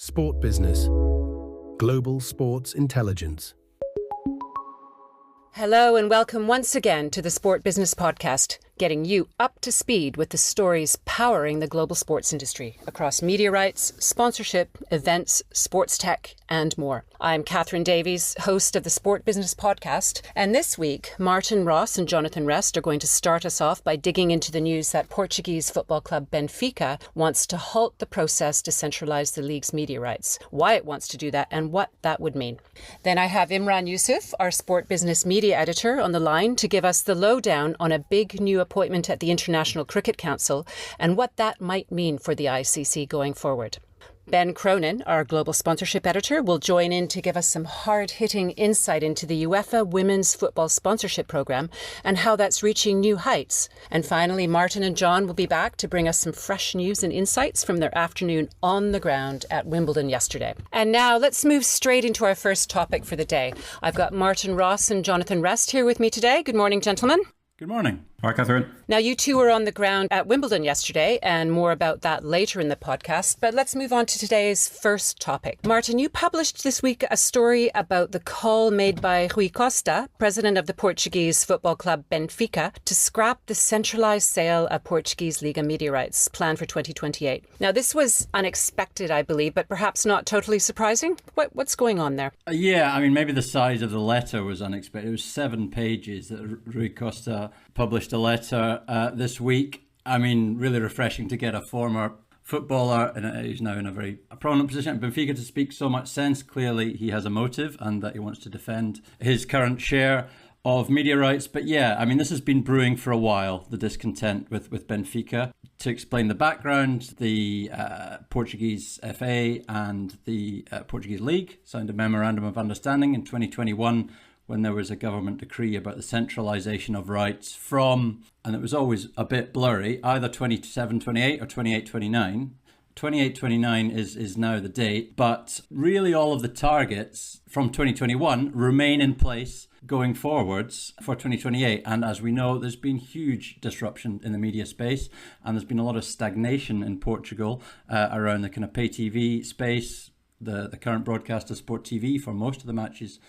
Sport Business. Global Sports Intelligence. Hello and welcome once again to the Sport Business Podcast, getting you up to speed with the stories powering the global sports industry across media rights, sponsorship, events, sports tech, and more. I'm Catherine Davies, host of the Sport Business Podcast, and this week, Martin Ross and Jonathan Rest are going to start us off by digging into the news that Portuguese football club Benfica wants to halt the process to centralise the league's media rights, why it wants to do that, and what that would mean. Then I have Imran Yusuf, our Sport Business Media editor, on the line to give us the lowdown on a big new appointment at the International Cricket Council and what that might mean for the ICC going forward. Ben Cronin, our global sponsorship editor, will join in to give us some hard-hitting insight into the UEFA Women's Football Sponsorship Programme and how that's reaching new heights. And finally, Martin and John will be back to bring us some fresh news and insights from their afternoon on the ground at Wimbledon yesterday. And now let's move straight into our first topic for the day. I've got Martin Ross and Jonathan Rest here with me today. Good morning, gentlemen. Good morning. Hi, Catherine. Now, you two were on the ground at Wimbledon yesterday, and more about that later in the podcast. But let's move on to today's first topic. Martin, you published this week a story about the call made by Rui Costa, president of the Portuguese football club Benfica, to scrap the centralised sale of Portuguese Liga media rights planned for 2028. Now, this was unexpected, I believe, but perhaps not totally surprising. What's going on there? Maybe the size of the letter was unexpected. It was 7 pages that Rui Costa published a letter this week. Really refreshing to get a former footballer, and he's now in a very prominent position at Benfica, to speak so much sense. Clearly he has a motive and that he wants to defend his current share of media rights. But this has been brewing for a while, the discontent with Benfica. To explain the background, the Portuguese FA and the Portuguese League signed a memorandum of understanding in 2021 when there was a government decree about the centralisation of rights from, and it was always a bit blurry, either 27-28 or 28-29. 28-29 is now the date, but really all of the targets from 2021 remain in place going forwards for 2028. And as we know, there's been huge disruption in the media space, and there's been a lot of stagnation in Portugal around the kind of pay TV space. The current broadcaster, Sport TV, for most of the matches,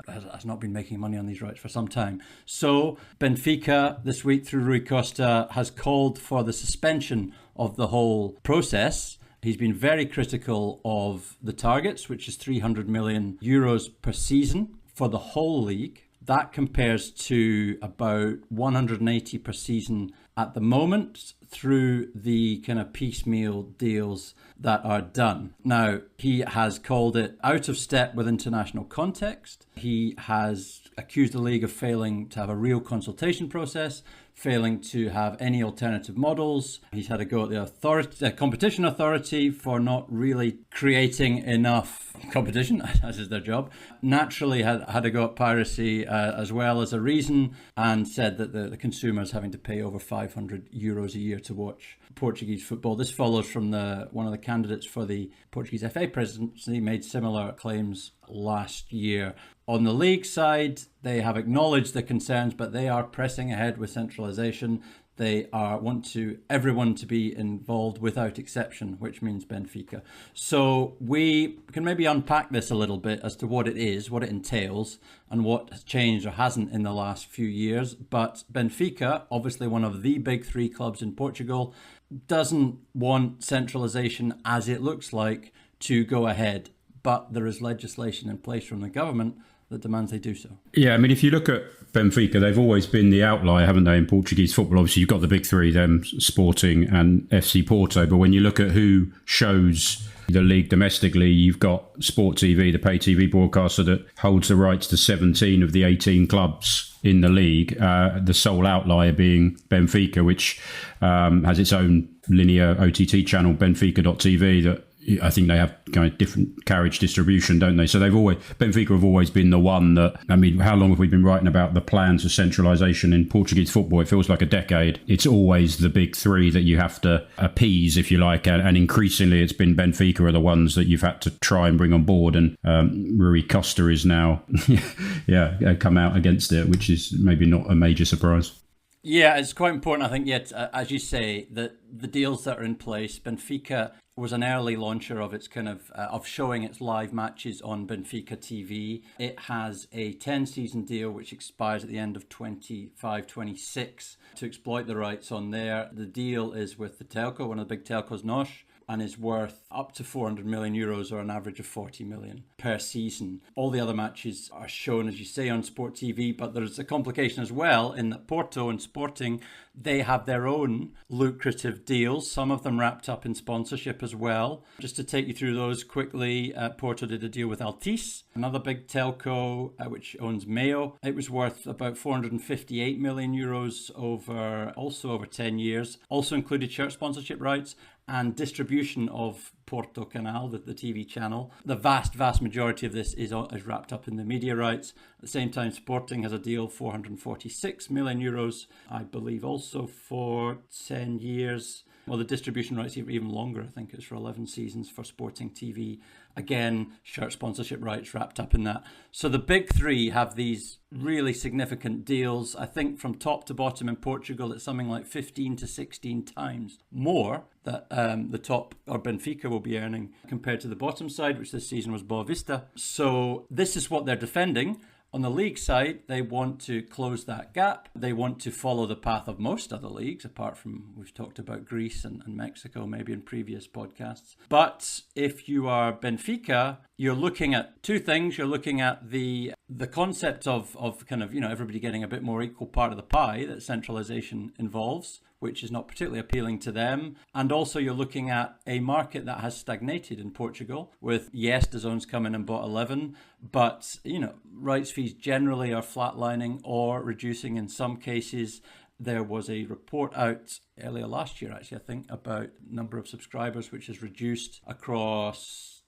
has not been making money on these rights for some time. So Benfica this week through Rui Costa has called for the suspension of the whole process. He's been very critical of the targets, which is 300 million euros per season for the whole league. That compares to about 180 per season at the moment through the kind of piecemeal deals that are done. Now, he has called it out of step with international context. He has accused the league of failing to have a real consultation process, failing to have any alternative models. He's had a go at the competition authority for not really creating enough competition, as is their job. Naturally had a go at piracy as well as a reason, and said that the consumers having to pay over 500 euros a year to watch Portuguese football. This follows from one of the candidates for the Portuguese FA presidency made similar claims last year. On the league side, they have acknowledged the concerns, but they are pressing ahead with centralisation. They want everyone to be involved without exception, which means Benfica. So we can maybe unpack this a little bit as to what it is, what it entails, and what has changed or hasn't in the last few years. But Benfica, obviously one of the big 3 clubs in Portugal, doesn't want centralisation as it looks like to go ahead. But there is legislation in place from the government that demands they do so. Yeah, if you look at Benfica, they've always been the outlier, haven't they, in Portuguese football? Obviously, you've got the big 3, them, Sporting and FC Porto. But when you look at who shows the league domestically, you've got Sport TV, the pay TV broadcaster that holds the rights to 17 of the 18 clubs in the league, the sole outlier being Benfica, which has its own linear OTT channel, Benfica.tv, that I think they have kind of different carriage distribution, don't they? So Benfica have always been the one that, how long have we been writing about the plans for centralisation in Portuguese football? It feels like a decade. It's always the big 3 that you have to appease, if you like, and increasingly it's been Benfica are the ones that you've had to try and bring on board, and Rui Costa is now come out against it, which is maybe not a major surprise. Yeah, it's quite important, I think, yet, as you say, that the deals that are in place, Benfica was an early launcher of its of showing its live matches on Benfica TV. It has a 10-season deal which expires at the end of 25-26 to exploit the rights on there. The deal is with the telco, one of the big telcos, NOS, and is worth up to 400 million euros, or an average of 40 million per season. All the other matches are shown, as you say, on Sport TV, but there's a complication as well in that Porto and Sporting, they have their own lucrative deals, some of them wrapped up in sponsorship as well. Just to take you through those quickly, Porto did a deal with Altice, another big telco which owns Mayo. It was worth about 458 million euros over 10 years. Also included shirt sponsorship rights and distribution of Porto Canal, the TV channel. The vast majority of this is wrapped up in the media rights. At the same time, Sporting has a deal, 446 million euros, I believe also for 10 years. Well, the distribution rights are even longer. I think it's for 11 seasons for Sporting TV. Again, shirt sponsorship rights wrapped up in that. So the big three have these really significant deals. I think from top to bottom in Portugal, it's something like 15 to 16 times more that the top, or Benfica, will be earning compared to the bottom side, which this season was Boa Vista. So this is what they're defending. On the league side, they want to close that gap. They want to follow the path of most other leagues, apart from, we've talked about Greece and Mexico maybe in previous podcasts. But if you are Benfica, you're looking at two things. You're looking at the concept of everybody getting a bit more equal part of the pie that centralisation involves, which is not particularly appealing to them. And also you're looking at a market that has stagnated in Portugal with, yes, DAZN's come in and bought 11, but, rights fees generally are flatlining or reducing in some cases. There was a report out earlier last year, actually, I think, about number of subscribers, which has reduced across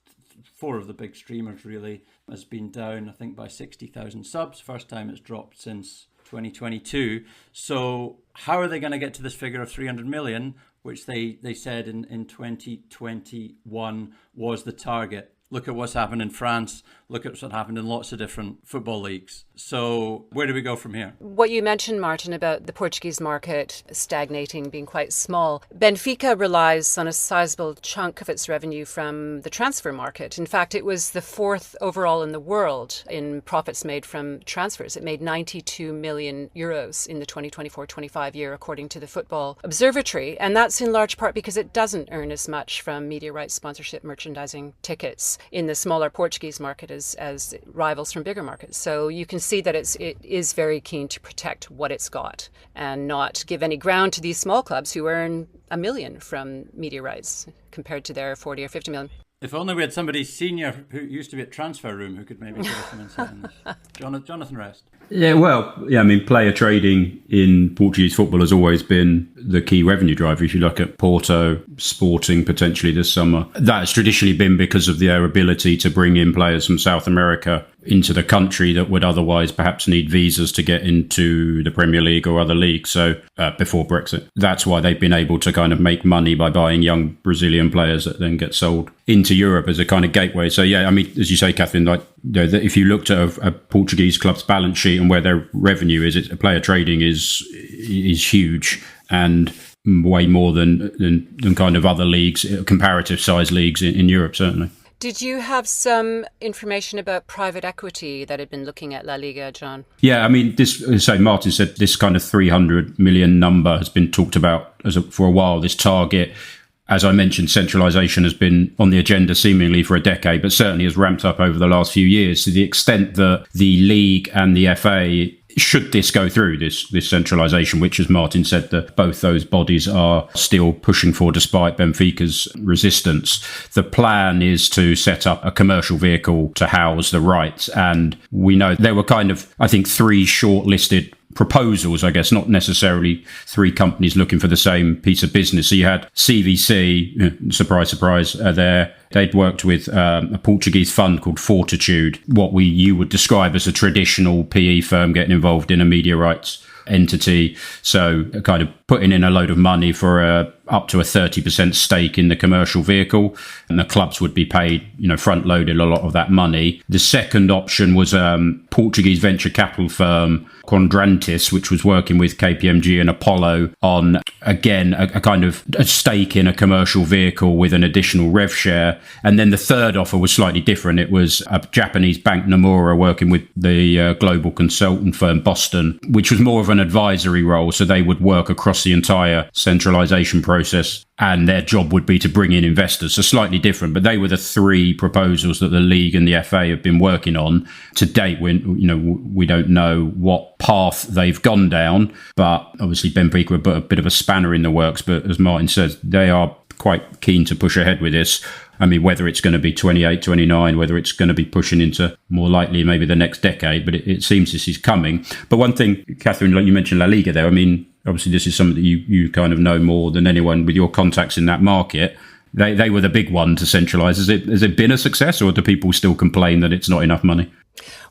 4 of the big streamers, really, has been down, I think, by 60,000 subs. First time it's dropped since 2022. So how are they going to get to this figure of 300 million, which they said in 2021 was the target? Look at what's happened in France. Look at what happened in lots of different football leagues. So where do we go from here? What you mentioned, Martin, about the Portuguese market stagnating, being quite small. Benfica relies on a sizable chunk of its revenue from the transfer market. In fact, it was the 4th overall in the world in profits made from transfers. It made 92 million euros in the 2024-25 year, according to the Football Observatory. And that's in large part because it doesn't earn as much from media rights, sponsorship, merchandising, tickets in the smaller Portuguese market as rivals from bigger markets. So you can see that it is very keen to protect what it's got and not give any ground to these small clubs who earn $1 million from media rights compared to their 40 or 50 million. If only we had somebody senior who used to be at Transfer Room who could maybe give us some insight on this. Jonathan Rest. Player trading in Portuguese football has always been the key revenue driver. If you look at Porto, Sporting potentially this summer, that has traditionally been because of their ability to bring in players from South America into the country that would otherwise perhaps need visas to get into the Premier League or other leagues. So before Brexit, that's why they've been able to kind of make money by buying young Brazilian players that then get sold into Europe as a kind of gateway. So as you say, Catherine, if you looked at a Portuguese club's balance sheet and where their revenue is, player trading is huge and way more than kind of other leagues, comparative size leagues in Europe, certainly. Did you have some information about private equity that had been looking at La Liga, John? Yeah, Martin said this kind of 300 million number has been talked about for a while, this target. As I mentioned, centralisation has been on the agenda seemingly for a decade, but certainly has ramped up over the last few years to the extent that the league and the FA, should this go through, this centralisation, which, as Martin said, that both those bodies are still pushing for despite Benfica's resistance. The plan is to set up a commercial vehicle to house the rights. And we know there were kind of, I think, 3 shortlisted proposals, I guess, not necessarily 3 companies looking for the same piece of business. So you had CVC, surprise, there. They'd worked with a Portuguese fund called Fortitude, what you would describe as a traditional PE firm getting involved in a media rights entity. So kind of putting in a load of money for up to a 30% stake in the commercial vehicle, and the clubs would be paid, front loaded a lot of that money. The second option was Portuguese venture capital firm Quadrantis, which was working with KPMG and Apollo on, again, a kind of a stake in a commercial vehicle with an additional rev share. And then the third offer was slightly different. It was a Japanese bank, Nomura, working with the global consultant firm Boston, which was more of an advisory role. So they would work across the entire centralisation process, and their job would be to bring in investors. So slightly different, but they were the three proposals that the league and the FA have been working on. To date, we don't know what path they've gone down, but obviously Benfica put a bit of a spanner in the works. But as Martin says, they are quite keen to push ahead with this. I mean, whether it's going to be 28, 29, whether it's going to be pushing into more likely maybe the next decade, but it seems this is coming. But one thing, Catherine, like you mentioned La Liga there, I mean, obviously this is something that you kind of know more than anyone with your contacts in that market. They were the big one to centralise. Has it been a success, or do people still complain that it's not enough money?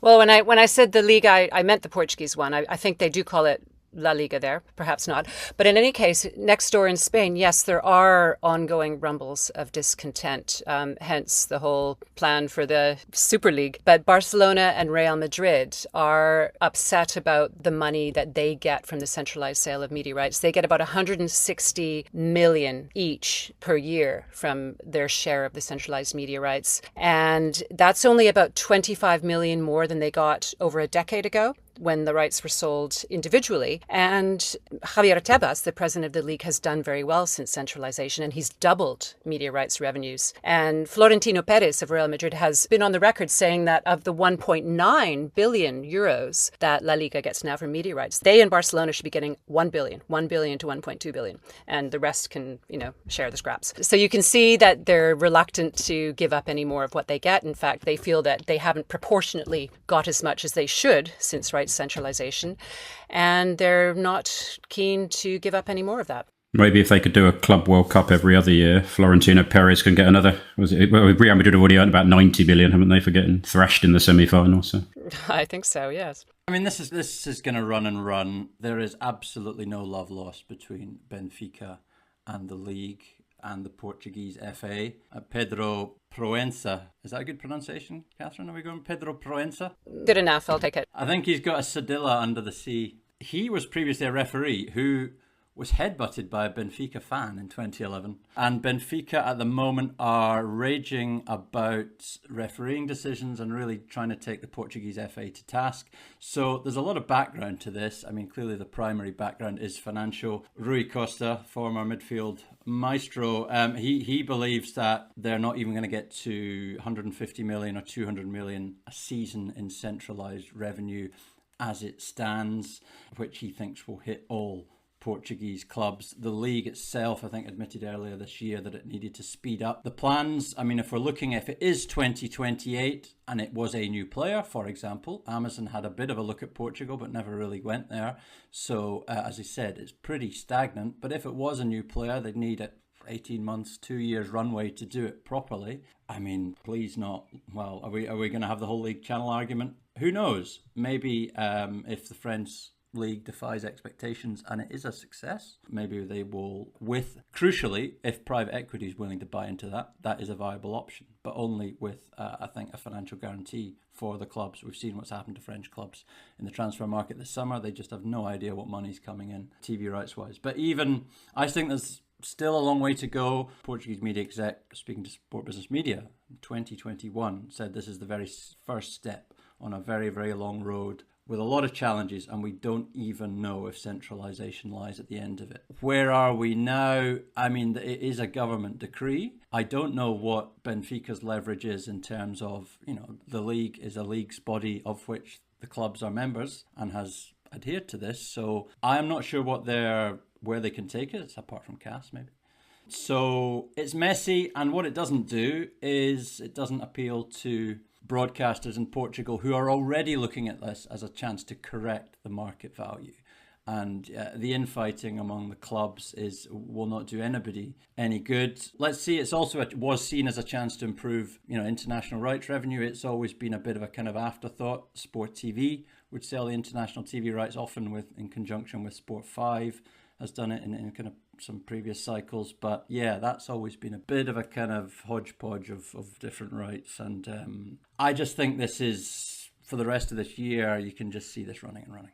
Well, when I said the league, I meant the Portuguese one. I think they do call it La Liga there, perhaps not. But in any case, next door in Spain, yes, there are ongoing rumbles of discontent, hence the whole plan for the Super League. But Barcelona and Real Madrid are upset about the money that they get from the centralized sale of media rights. They get about 160 million each per year from their share of the centralized media rights. And that's only about 25 million more than they got over a decade ago, when the rights were sold individually. And Javier Tebas, the president of the league, has done very well since centralization, and he's doubled media rights revenues. And Florentino Perez of Real Madrid has been on the record saying that of the 1.9 billion euros that La Liga gets now from media rights, they in Barcelona should be getting 1 billion to 1.2 billion. And the rest can, share the scraps. So you can see that they're reluctant to give up any more of what they get. In fact, they feel that they haven't proportionately got as much as they should since rights centralization, and they're not keen to give up any more of that. Maybe if they could do a Club World Cup every other year, Florentino Perez can get another. Real Madrid have already earned about 90 billion, haven't they, for getting thrashed in the semi-final? So I think so, yes. I mean, this is going to run and run. There is absolutely no love lost between Benfica and the league and the Portuguese FA. Pedro Proença, is that a good pronunciation, Catherine? Are we going Pedro Proença? Good enough, I'll take it. I think he's got a Sedilla under the sea. He was previously a referee who was headbutted by a Benfica fan in 2011. And Benfica at the moment are raging about refereeing decisions and really trying to take the Portuguese FA to task. So there's a lot of background to this. I mean, clearly the primary background is financial. Rui Costa, former midfield maestro, he believes that they're not even going to get to 150 million or 200 million a season in centralised revenue as it stands, which he thinks will hit all Portuguese clubs. The league itself, I think, admitted earlier this year that it needed to speed up the plans. I mean, if it is 2028 and it was a new player, for example, Amazon had a bit of a look at Portugal but never really went there. So, as I said, it's pretty stagnant. But if it was a new player, they'd need it 18 months, 2 years runway to do it properly. I mean, please not. Well, are we going to have the whole league channel argument? Who knows? Maybe if the French league defies expectations and it is a success, maybe they will, crucially, if private equity is willing to buy into that is a viable option, but only with I think a financial guarantee for the clubs. We've seen what's happened to French clubs in the transfer market this summer. They just have no idea what money's coming in TV rights wise. But even I think there's still a long way to go. Portuguese media exec speaking to Sport Business Media in 2021 said this is the very first step on a very, very long road with a lot of challenges, and we don't even know if centralisation lies at the end of it. Where are we now? I mean, it is a government decree. I don't know what Benfica's leverage is in terms of, the league is a league's body of which the clubs are members and has adhered to this. So I'm not sure where they can take it, apart from CAS maybe. So it's messy, and what it doesn't do is it doesn't appeal to broadcasters in Portugal who are already looking at this as a chance to correct the market value. And the infighting among the clubs will not do anybody any good. Let's see, it's also was seen as a chance to improve, international rights revenue. It's always been a bit of a kind of afterthought. Sport TV would sell the international TV rights often in conjunction with Sport 5, has done it in kind of some previous cycles. But yeah, that's always been a bit of a kind of hodgepodge of different rights. And I just think this is, for the rest of this year, you can just see this running and running.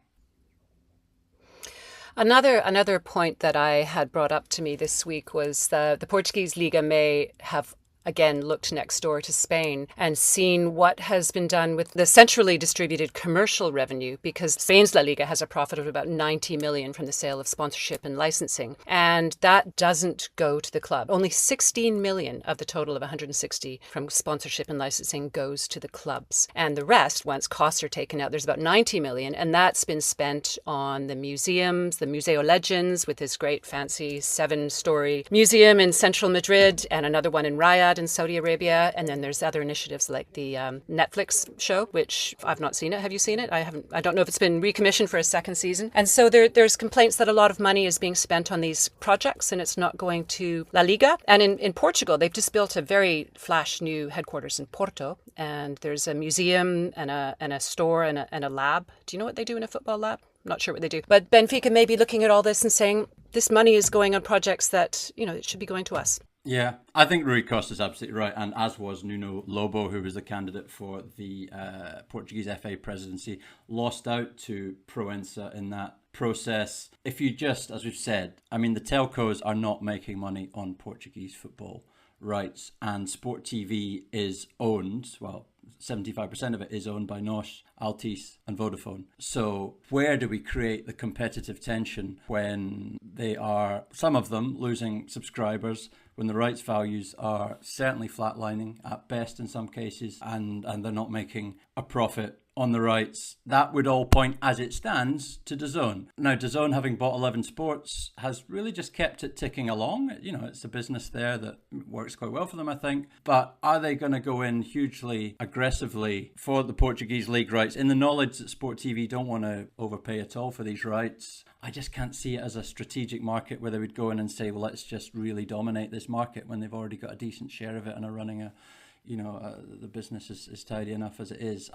Another point that I had brought up to me this week was the Portuguese Liga may have again looked next door to Spain and seen what has been done with the centrally distributed commercial revenue, because Spain's La Liga has a profit of about 90 million from the sale of sponsorship and licensing, and that doesn't go to the club. Only 16 million of the total of 160 from sponsorship and licensing goes to the clubs, and the rest, once costs are taken out, there's about 90 million, and that's been spent on the museums, the Museo Legends with this great fancy 7-story museum in central Madrid, and another one in Riyadh in Saudi Arabia, and then there's other initiatives like the Netflix show, which I've not seen it. Have you seen it? I haven't. I don't know if it's been recommissioned for a second season. And so there's complaints that a lot of money is being spent on these projects and it's not going to La Liga. And in Portugal, they've just built a very flash new headquarters in Porto, and there's a museum and a store and a lab. Do you know what they do in a football lab? I'm not sure what they do. But Benfica may be looking at all this and saying, this money is going on projects that, it should be going to us. Yeah, I think Rui Costa's absolutely right, and as was Nuno Lobo, who was the candidate for the Portuguese FA presidency, lost out to Proença in that process. If you just, as we've said, the telcos are not making money on Portuguese football rights, and Sport TV is owned, 75% of it is owned by NOS, Altice and Vodafone. So where do we create the competitive tension when they are, some of them, losing subscribers, when the rights values are certainly flatlining at best in some cases, and they're not making a profit on the rights? That would all point, as it stands, to DAZN. Now, DAZN, having bought 11 Sports, has really just kept it ticking along. It's a business there that works quite well for them, I think. But are they going to go in hugely aggressively for the Portuguese League rights, in the knowledge that Sport TV don't want to overpay at all for these rights? I just can't see it as a strategic market where they would go in and say, well, let's just really dominate this market when they've already got a decent share of it and are running the business is tidy enough as it is.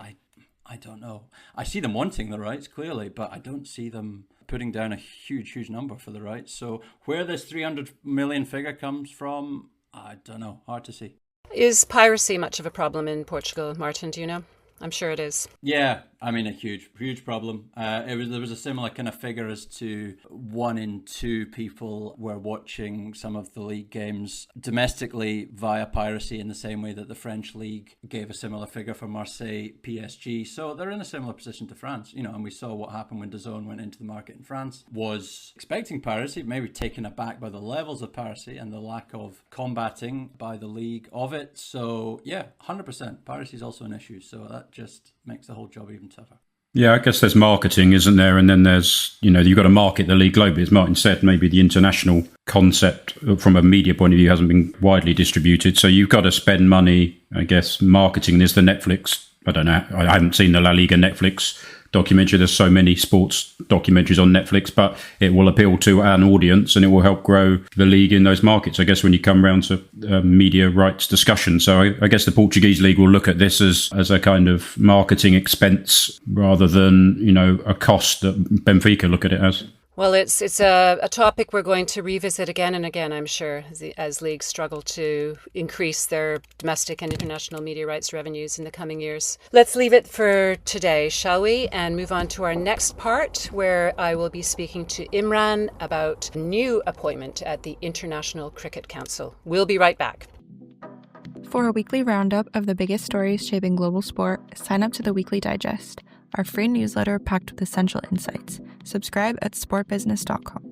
I don't know. I see them wanting the rights, clearly, but I don't see them putting down a huge number for the rights. So where this 300 million figure comes from, I don't know. Hard to see. Is piracy much of a problem in Portugal, Martin? Do you know? I'm sure it is. Yeah, a huge problem. There was a similar kind of figure as to 1 in 2 people were watching some of the league games domestically via piracy, in the same way that the French league gave a similar figure for Marseille PSG. So they're in a similar position to France, and we saw what happened when DAZN went into the market in France. Was expecting piracy, maybe taken aback by the levels of piracy and the lack of combating by the league of it. So yeah, 100%. Piracy is also an issue. So that just makes the whole job even tougher. Yeah, I guess there's marketing, isn't there? And then there's, you've got to market the league globally. As Martin said, maybe the international concept from a media point of view hasn't been widely distributed. So you've got to spend money, I guess, marketing. There's the Netflix, I don't know, I haven't seen the La Liga Netflix documentary. There's so many sports documentaries on Netflix, but it will appeal to an audience and it will help grow the league in those markets, I guess, when you come around to media rights discussion. So I guess the Portuguese League will look at this as a kind of marketing expense rather than, a cost that Benfica look at it as. Well, it's a topic we're going to revisit again and again, I'm sure, as leagues struggle to increase their domestic and international media rights revenues in the coming years. Let's leave it for today, shall we? And move on to our next part, where I will be speaking to Imran about a new appointment at the International Cricket Council. We'll be right back. For a weekly roundup of the biggest stories shaping global sport, sign up to the Weekly Digest, our free newsletter packed with essential insights. Subscribe at sportbusiness.com.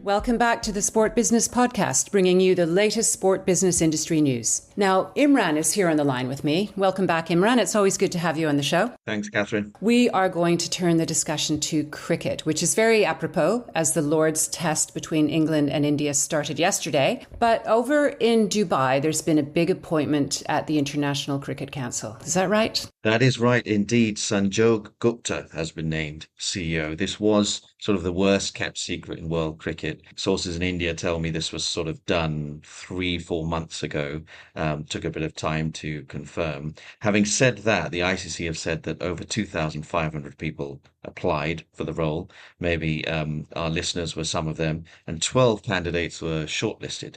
Welcome back to the Sport Business Podcast, bringing you the latest sport business industry news. Now, Imran is here on the line with me. Welcome back, Imran. It's always good to have you on the show. Thanks, Catherine. We are going to turn the discussion to cricket, which is very apropos as the Lord's Test between England and India started yesterday. But over in Dubai, there's been a big appointment at the International Cricket Council. Is that right? That is right indeed. Sanjog Gupta has been named CEO. This was sort of the worst kept secret in world cricket. Sources in India tell me this was sort of done 3-4 months ago. Took a bit of time to confirm. Having said that, the ICC have said that over 2,500 people applied for the role. Maybe our listeners were some of them, and 12 candidates were shortlisted.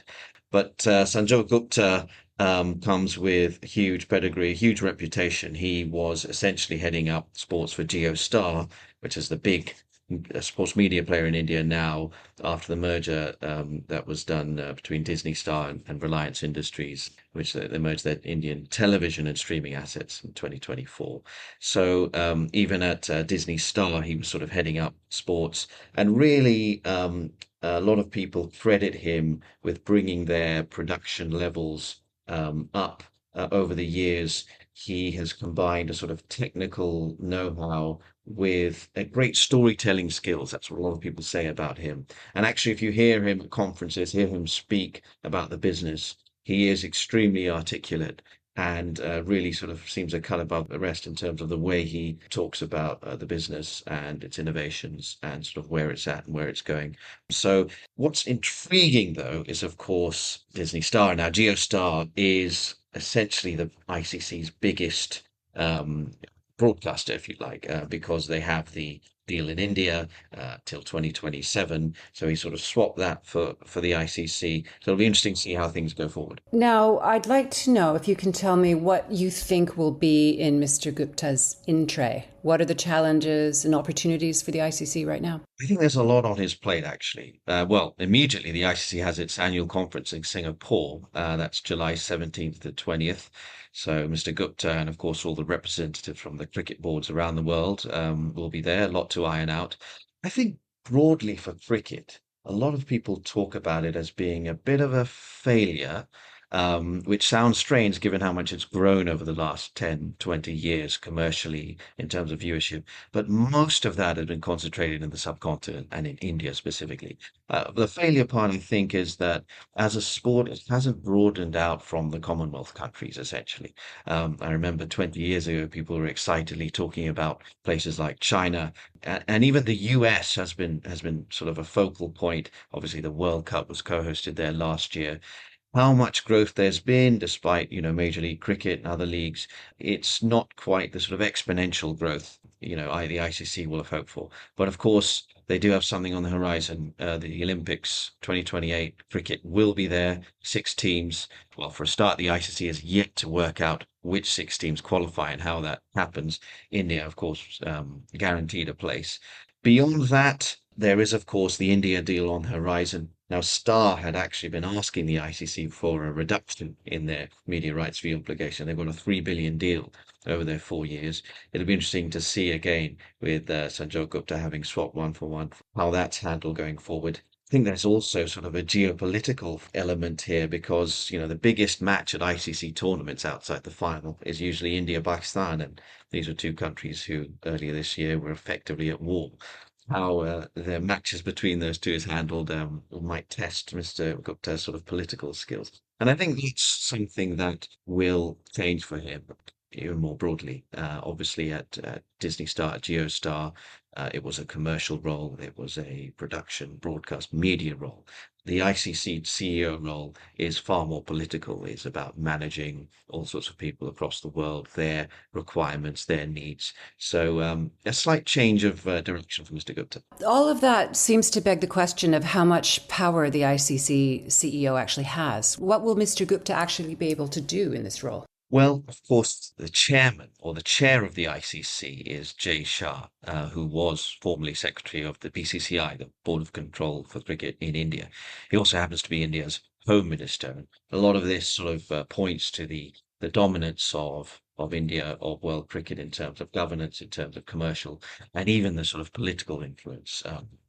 But Sanjog Gupta comes with huge pedigree, huge reputation. He was essentially heading up sports for JioStar, which is the big sports media player in India now after the merger that was done between Disney Star and Reliance Industries, which they merged their Indian television and streaming assets in 2024. So even at Disney Star, he was sort of heading up sports, and really a lot of people credit him with bringing their production levels up over the years. He has combined a sort of technical know-how with a great storytelling skills. That's what a lot of people say about him. And actually, if you hear him at conferences, hear him speak about the business, he is extremely articulate and really sort of seems a cut above the rest in terms of the way he talks about the business and its innovations and sort of where it's at and where it's going. So what's intriguing, though, is, of course, Disney Star. Now, JioStar is essentially the ICC's biggest broadcaster, if you like, because they have the deal in India till 2027. So he sort of swapped that for the ICC. So it'll be interesting to see how things go forward. Now, I'd like to know if you can tell me what you think will be in Mr. Gupta's in-tray. What are the challenges and opportunities for the ICC right now? I think there's a lot on his plate, actually. Well, immediately the ICC has its annual conference in Singapore. That's July 17th to 20th. So Mr. Gupta and, of course, all the representatives from the cricket boards around the world will be there. A lot to iron out. I think broadly for cricket, a lot of people talk about it as being a bit of a failure, which sounds strange given how much it's grown over the last 10, 20 years commercially in terms of viewership. But most of that has been concentrated in the subcontinent and in India specifically. The failure part, I think, is that as a sport, it hasn't broadened out from the Commonwealth countries, essentially. I remember 20 years ago, people were excitedly talking about places like China, and even the US has been sort of a focal point. Obviously, the World Cup was co-hosted there last year. How much growth there's been, despite, Major League Cricket and other leagues, it's not quite the sort of exponential growth, the ICC will have hoped for. But of course, they do have something on the horizon. The Olympics 2028 cricket will be there, 6 teams. Well, for a start, the ICC has yet to work out which 6 teams qualify and how that happens. India, of course, guaranteed a place. Beyond that, there is, of course, the India deal on the horizon. Now, Star had actually been asking the ICC for a reduction in their media rights fee obligation. They've got a $3 billion deal over their 4 years. It'll be interesting to see again with Sanjog Gupta having swapped 1-for-1, how that's handled going forward. I think there's also sort of a geopolitical element here because, the biggest match at ICC tournaments outside the final is usually India-Pakistan. And these are 2 countries who earlier this year were effectively at war. How the matches between those 2 is handled might test Mr. Gupta's sort of political skills. And I think that's something that will change for him even more broadly. Obviously at Disney Star, at JioStar, it was a commercial role. It was a production, broadcast media role. The ICC CEO role is far more political. It's about managing all sorts of people across the world, their requirements, their needs. So a slight change of direction for Mr. Gupta. All of that seems to beg the question of how much power the ICC CEO actually has. What will Mr. Gupta actually be able to do in this role? Well, of course, the chairman or the chair of the ICC is Jay Shah, who was formerly secretary of the BCCI, the Board of Control for Cricket in India. He also happens to be India's home minister. And a lot of this sort of points to the dominance of India, of world cricket in terms of governance, in terms of commercial, and even the sort of political influence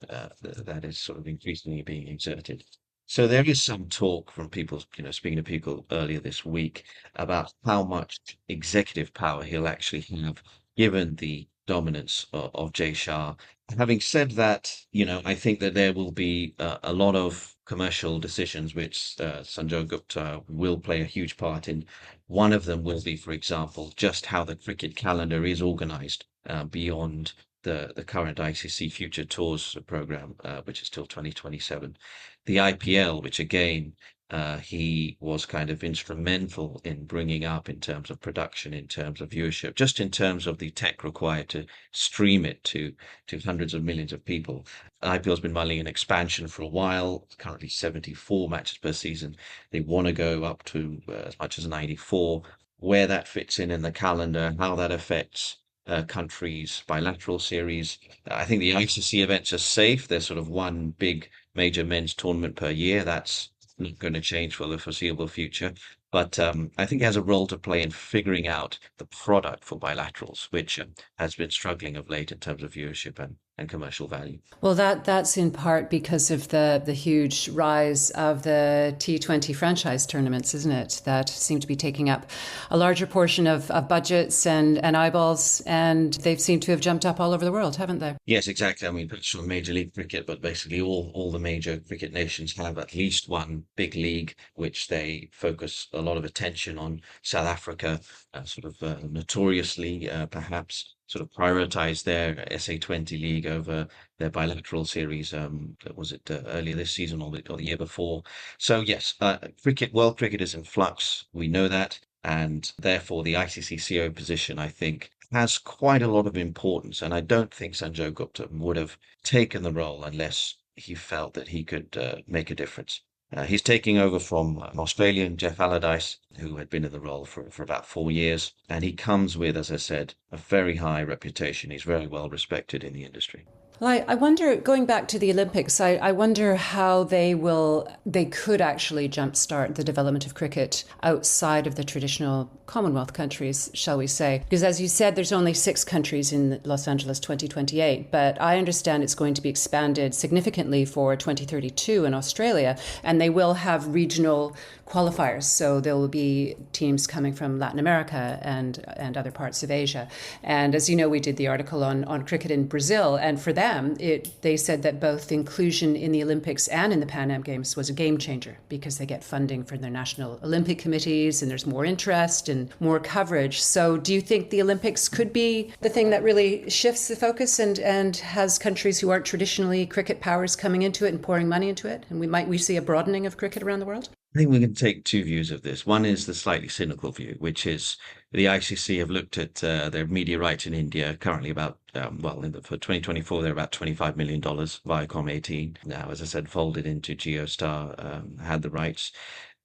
that is sort of increasingly being exerted. So there is some talk from people, speaking to people earlier this week about how much executive power he'll actually have given the dominance of Jay Shah. Having said that, I think that there will be a lot of commercial decisions which Sanjay Gupta will play a huge part in. One of them will be, for example, just how the cricket calendar is organized beyond the current ICC Future Tours program, which is till 2027. The IPL, which again, he was kind of instrumental in bringing up in terms of production, in terms of viewership, just in terms of the tech required to stream it to hundreds of millions of people. IPL's been mulling an expansion for a while, currently 74 matches per season. They want to go up to as much as 94. Where that fits in the calendar, how that affects countries' bilateral series. I think the ICC events are safe. There's sort of one big major men's tournament per year. That's not going to change for the foreseeable future. But I think it has a role to play in figuring out the product for bilaterals, which has been struggling of late in terms of viewership and commercial value. Well, that's in part because of the huge rise of the T20 franchise tournaments, isn't it? That seem to be taking up a larger portion of budgets and eyeballs, and they've seemed to have jumped up all over the world, haven't they? Yes, exactly. I mean, it's on Major League Cricket, but basically all the major cricket nations have at least one big league, which they focus a lot of attention on. South Africa, notoriously, perhaps, sort of prioritize their SA20 league over their bilateral series. Was it earlier this season or the year before? So yes, world cricket is in flux. We know that, and therefore the ICC CEO position, I think, has quite a lot of importance. And I don't think Sanjay Gupta would have taken the role unless he felt that he could make a difference. He's taking over from an Australian, Jeff Allardyce, who had been in the role for about 4 years. And he comes with, as I said, a very high reputation. He's very well respected in the industry. Well, I wonder, going back to the Olympics, I wonder how they could actually jumpstart the development of cricket outside of the traditional Commonwealth countries, shall we say. Because as you said, there's only 6 countries in Los Angeles 2028, but I understand it's going to be expanded significantly for 2032 in Australia, and they will have regional qualifiers. So there will be teams coming from Latin America and other parts of Asia. And as you know, we did the article on cricket in Brazil, and for them, they said that both inclusion in the Olympics and in the Pan Am Games was a game changer because they get funding from their national Olympic committees and there's more interest and more coverage. So do you think the Olympics could be the thing that really shifts the focus and has countries who aren't traditionally cricket powers coming into it and pouring money into it? And we see a broadening of cricket around the world? I think we can take 2 views of this. One is the slightly cynical view, which is the ICC have looked at their media rights in India, currently about, for 2024, they're about $25 million, Viacom 18. Now, as I said, folded into JioStar, had the rights.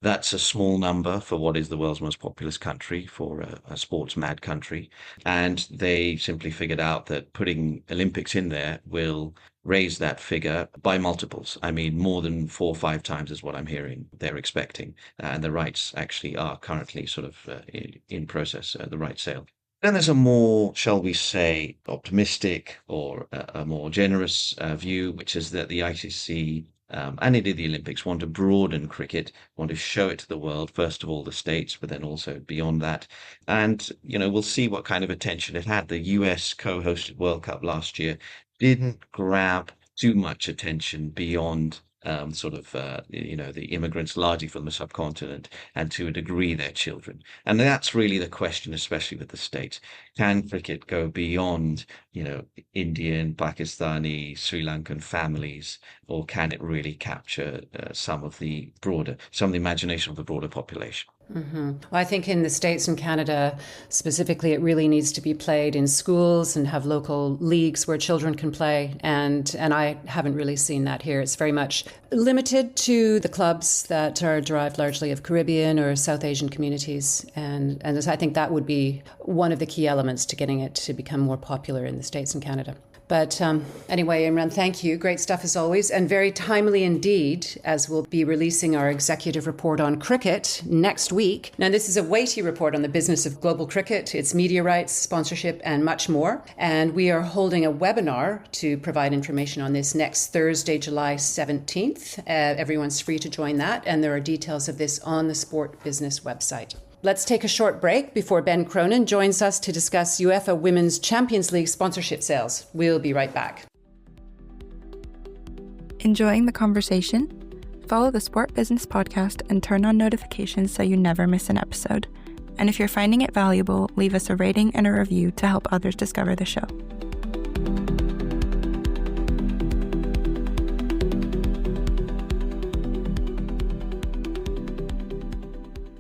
That's a small number for what is the world's most populous country, for a sports mad country. And they simply figured out that putting Olympics in there will raise that figure by multiples. I mean, more than 4 or 5 times is what I'm hearing they're expecting. And the rights actually are currently sort of in process, the rights sale. Then there's a more, shall we say, optimistic or a more generous view, which is that the ICC and indeed the Olympics want to broaden cricket, want to show it to the world, first of all the States, but then also beyond that. And, we'll see what kind of attention it had. The US co-hosted World Cup last year didn't grab too much attention beyond the immigrants largely from the subcontinent and to a degree their children. And that's really the question, especially with the States. Can cricket go beyond, Indian, Pakistani, Sri Lankan families, or can it really capture some of the imagination of the broader population? Mm-hmm. Well, I think in the States and Canada specifically, it really needs to be played in schools and have local leagues where children can play. And I haven't really seen that here. It's very much limited to the clubs that are derived largely of Caribbean or South Asian communities. And I think that would be one of the key elements to getting it to become more popular in the States and Canada. But anyway, Imran, thank you. Great stuff as always, and very timely indeed, as we'll be releasing our executive report on cricket next week. Now, this is a weighty report on the business of global cricket, its media rights, sponsorship, and much more. And we are holding a webinar to provide information on this next Thursday, July 17th. Everyone's free to join that, and there are details of this on the Sport Business website. let's take a short break before Ben Cronin joins us to discuss UEFA Women's Champions League sponsorship sales. We'll be right back. Enjoying the conversation? Follow the Sport Business Podcast and turn on notifications so you never miss an episode. And if you're finding it valuable, leave us a rating and a review to help others discover the show.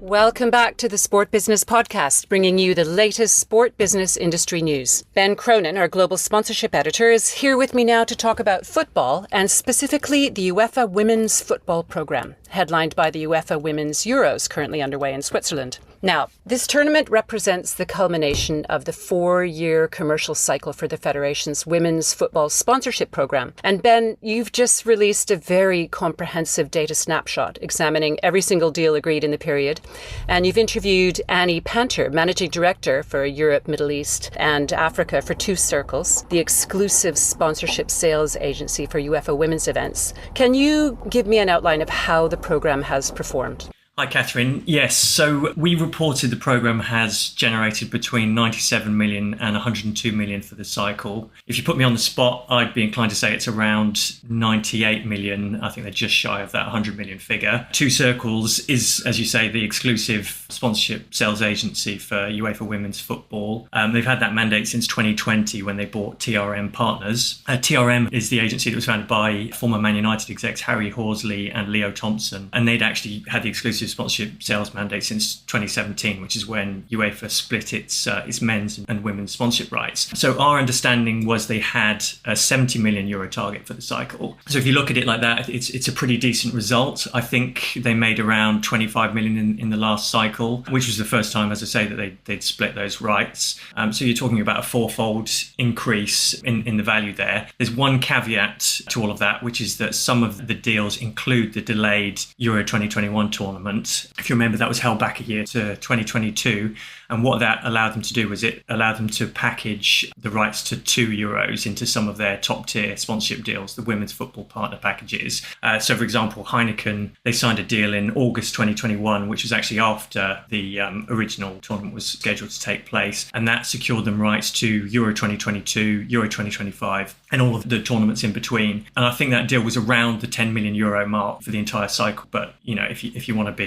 Welcome back to the Sport Business Podcast, bringing you the latest sport business industry news. Ben Cronin, our global sponsorship editor, is here with me now to talk about football and specifically the UEFA Women's Football Programme, headlined by the UEFA Women's Euros currently underway in Switzerland. Now, this tournament represents the culmination of the 4-year commercial cycle for the Federation's women's football sponsorship program. And Ben, you've just released a very comprehensive data snapshot examining every single deal agreed in the period. And you've interviewed Annie Panter, Managing Director for Europe, Middle East and Africa for Two Circles, the exclusive sponsorship sales agency for UEFA women's events. Can you give me an outline of how the program has performed? Hi, Catherine. Yes, so we reported the programme has generated between 97 million and 102 million for the cycle. If you put me on the spot, I'd be inclined to say it's around 98 million. I think they're just shy of that 100 million figure. Two Circles is, as you say, the exclusive sponsorship sales agency for UEFA Women's Football. They've had that mandate since 2020 when they bought TRM Partners. TRM is the agency that was founded by former Man United execs Harry Horsley and Leo Thompson, and they'd actually had the exclusive sponsorship sales mandate since 2017, which is when UEFA split its men's and women's sponsorship rights. So our understanding was they had a 70 million euro target for the cycle. So if you look at it like that, it's a pretty decent result. I think they made around 25 million in the last cycle, which was the first time, as I say, that they'd split those rights. So you're talking about a fourfold increase in the value there. There's one caveat to all of that, which is that some of the deals include the delayed Euro 2021 tournament. If you remember, that was held back a year to 2022. And what that allowed them to do was it allowed them to package the rights to 2 Euros into some of their top tier sponsorship deals, the women's football partner packages. So, for example, Heineken, they signed a deal in August 2021, which was actually after the original tournament was scheduled to take place. And that secured them rights to Euro 2022, Euro 2025, and all of the tournaments in between. And I think that deal was around the 10 million euro mark for the entire cycle. But, you know, if you want to be,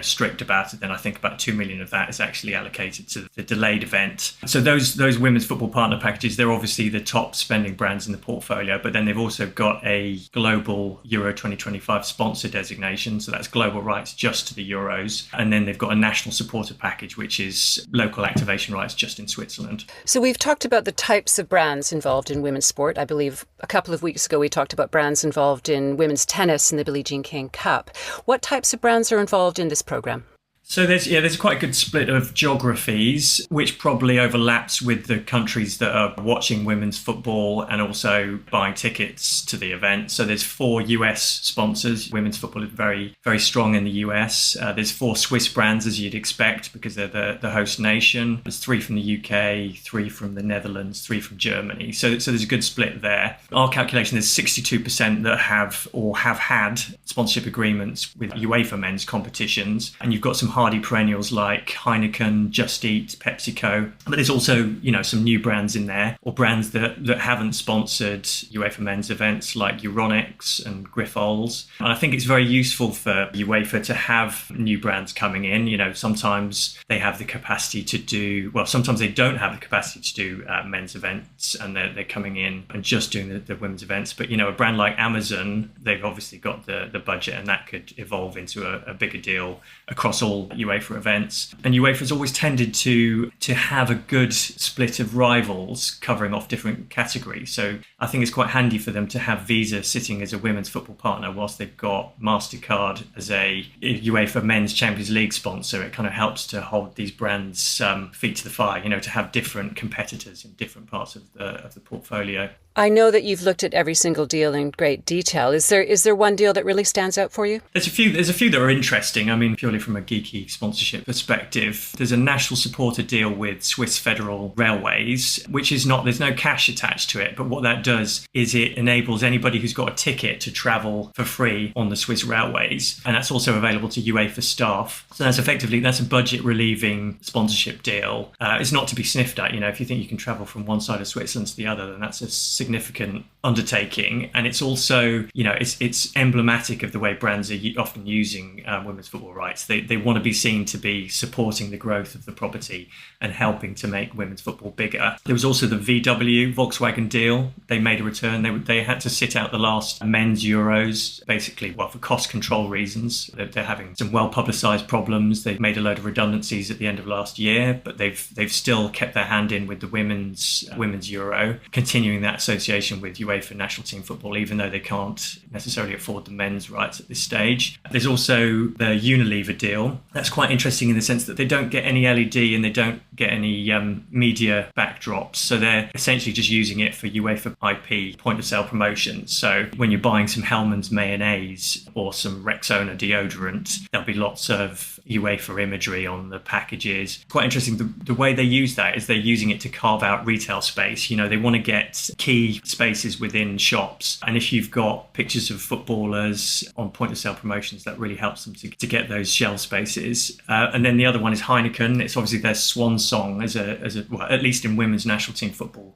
strict about it, then I think about 2 million of that is actually allocated to the delayed event. So those women's football partner packages, they're obviously the top spending brands in the portfolio, but then they've also got a global Euro 2025 sponsor designation. So that's global rights just to the Euros. And then they've got a national supporter package, which is local activation rights just in Switzerland. So we've talked about the types of brands involved in women's sport. I believe a couple of weeks ago we talked about brands involved in women's tennis and the Billie Jean King Cup. What types of brands are involved in this programme? So there's quite a good split of geographies, which probably overlaps with the countries that are watching women's football and also buying tickets to the event. So there's 4 US sponsors. Women's football is very, very strong in the US. There's 4 Swiss brands, as you'd expect, because they're the host nation. There's 3 from the UK, 3 from the Netherlands, 3 from Germany. So there's a good split there. Our calculation is 62% that have or have had sponsorship agreements with UEFA men's competitions. And you've got some hardy perennials like Heineken, Just Eat, PepsiCo. But there's also, some new brands in there, or brands that haven't sponsored UEFA men's events like Euronics and Grifols. And I think it's very useful for UEFA to have new brands coming in. Sometimes they have the capacity to do, sometimes they don't have the capacity to do men's events and they're coming in and just doing the women's events. But, a brand like Amazon, they've obviously got the budget, and that could evolve into a bigger deal across all UEFA events. And UEFA's always tended to have a good split of rivals covering off different categories. So I think it's quite handy for them to have Visa sitting as a women's football partner whilst they've got MasterCard as a UEFA Men's Champions League sponsor. It kind of helps to hold these brands' feet to the fire, to have different competitors in different parts of the portfolio. I know that you've looked at every single deal in great detail. Is there one deal that really stands out for you? There's a few that are interesting. I mean, purely from a geeky sponsorship perspective, there's a national supporter deal with Swiss Federal Railways, which is there's no cash attached to it. But what that does is it enables anybody who's got a ticket to travel for free on the Swiss railways. And that's also available to UEFA staff. So that's a budget relieving sponsorship deal. It's not to be sniffed at. If you think you can travel from one side of Switzerland to the other, then that's a significant undertaking. And it's also, it's emblematic of the way brands are often using women's football rights. They want to be seen to be supporting the growth of the property and helping to make women's football bigger. There was also the VW Volkswagen deal. They made a return. They had to sit out the last men's Euros, basically, for cost control reasons. They're having some well-publicised problems. They've made a load of redundancies at the end of last year, but they've still kept their hand in with the women's Euro, continuing that association with UEFA national team football, even though they can't necessarily afford the men's rights at this stage. There's also the Unilever deal. That's quite interesting in the sense that they don't get any LED and they don't get any media backdrops. So they're essentially just using it for UEFA IP point of sale promotion. So when you're buying some Hellmann's mayonnaise or some Rexona deodorant, there'll be lots of UEFA imagery on the packages. Quite interesting. The way they use that is they're using it to carve out retail space. They want to get key spaces within shops. And if you've got pictures of footballers on point of sale promotions, that really helps them to get those shelf spaces. And then the other one is Heineken. It's obviously their swan song at least in women's national team football,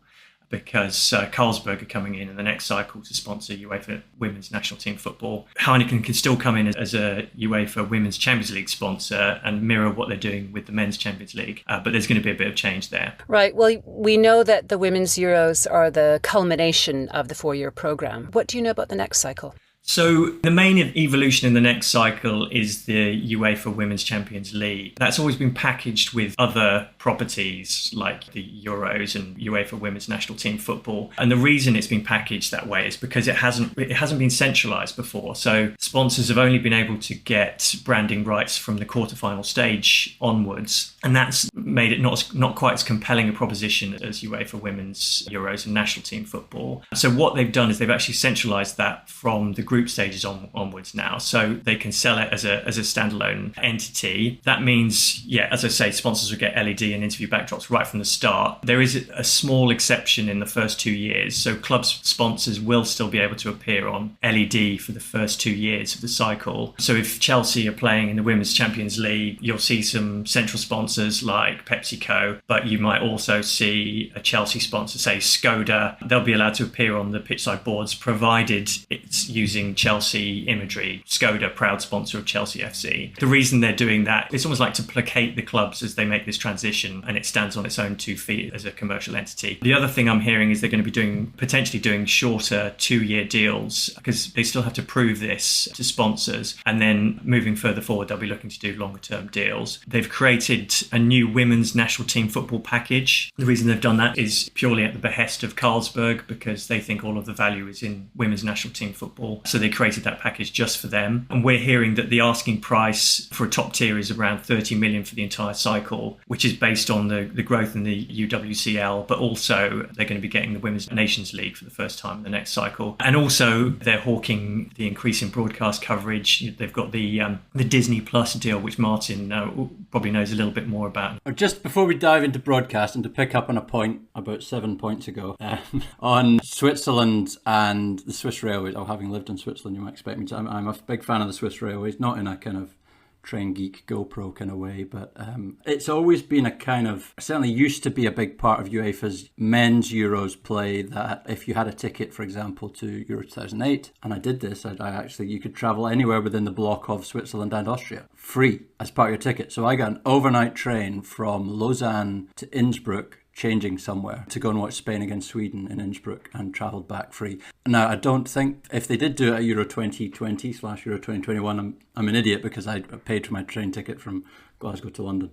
because Carlsberg are coming in the next cycle to sponsor UEFA Women's National Team Football. Heineken can still come in as a UEFA Women's Champions League sponsor and mirror what they're doing with the Men's Champions League. But there's going to be a bit of change there. Right. Well, we know that the Women's Euros are the culmination of the 4-year programme. What do you know about the next cycle? So the main evolution in the next cycle is the UEFA Women's Champions League. That's always been packaged with other properties like the Euros and UEFA Women's National Team Football. And the reason it's been packaged that way is because it hasn't been centralised before. So sponsors have only been able to get branding rights from the quarterfinal stage onwards. And that's made it not quite as compelling a proposition as UEFA Women's Euros and National Team Football. So what they've done is they've actually centralised that from the group stages onwards now, so they can sell it as a standalone entity. That means, as I say, sponsors will get LED and interview backdrops right from the start. There is a small exception in the first 2 years, so club sponsors will still be able to appear on LED for the first 2 years of the cycle. So if Chelsea are playing in the Women's Champions League, you'll see some central sponsors like PepsiCo, but you might also see a Chelsea sponsor, say Skoda. They'll be allowed to appear on the pitchside boards provided it's using Chelsea imagery. Skoda, proud sponsor of Chelsea FC. The reason they're doing that, it's almost like to placate the clubs as they make this transition, and it stands on its own 2 feet as a commercial entity. The other thing I'm hearing is they're going to be potentially doing shorter 2-year deals, because they still have to prove this to sponsors, and then moving further forward they'll be looking to do longer term deals. They've created a new women's national team football package. The reason they've done that is purely at the behest of Carlsberg, because they think all of the value is in women's national team football. So they created that package just for them. And we're hearing that the asking price for a top tier is around 30 million for the entire cycle, which is based on the growth in the UWCL, but also they're going to be getting the Women's Nations League for the first time in the next cycle. And also they're hawking the increase in broadcast coverage. They've got the Disney Plus deal, which Martin probably knows a little bit more about. Just before we dive into broadcast, and to pick up on a point about 7 points ago on Switzerland and the Swiss Railways, having lived in Switzerland, you might expect me to. I'm a big fan of the Swiss Railways, not in a kind of train geek GoPro kind of way, but it's always been a kind of, certainly used to be a big part of UEFA's men's Euros play, that if you had a ticket, for example, to Euro 2008, and I did this, you could travel anywhere within the block of Switzerland and Austria, free as part of your ticket. So I got an overnight train from Lausanne to Innsbruck, changing somewhere to go and watch Spain against Sweden in Innsbruck, and travelled back free. Now, I don't think, if they did do it at Euro 2020/Euro 2021, I'm an idiot, because I paid for my train ticket from Glasgow to London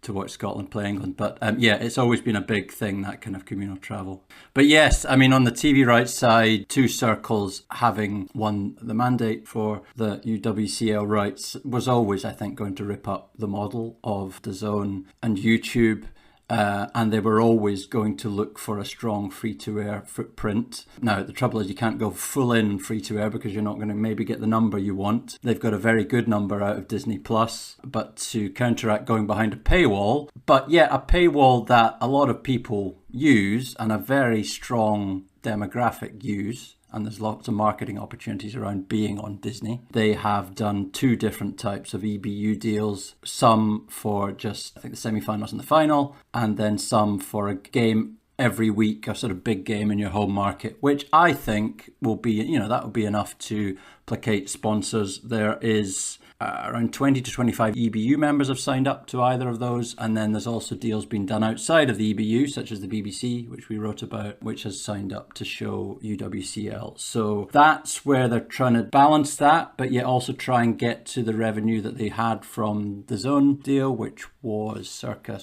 to watch Scotland play England. But it's always been a big thing, that kind of communal travel. But yes, on the TV rights side, Two Circles having won the mandate for the UWCL rights was always, I think, going to rip up the model of DAZN and YouTube. and they were always going to look for a strong free-to-air footprint. Now, the trouble is you can't go full in free-to-air because you're not going to maybe get the number you want. They've got a very good number out of Disney Plus, but to counteract going behind a paywall, but yet a paywall that a lot of people use and a very strong demographic use, and there's lots of marketing opportunities around being on Disney. They have done 2 different types of EBU deals, some for just, I think, the semi-finals and the final, and then some for a game every week, a sort of big game in your home market, which I think will be, that will be enough to placate sponsors. There is around 20 to 25 EBU members have signed up to either of those. And then there's also deals being done outside of the EBU, such as the BBC, which we wrote about, which has signed up to show UWCL. So that's where they're trying to balance that, but yet also try and get to the revenue that they had from the Zone deal, which was circa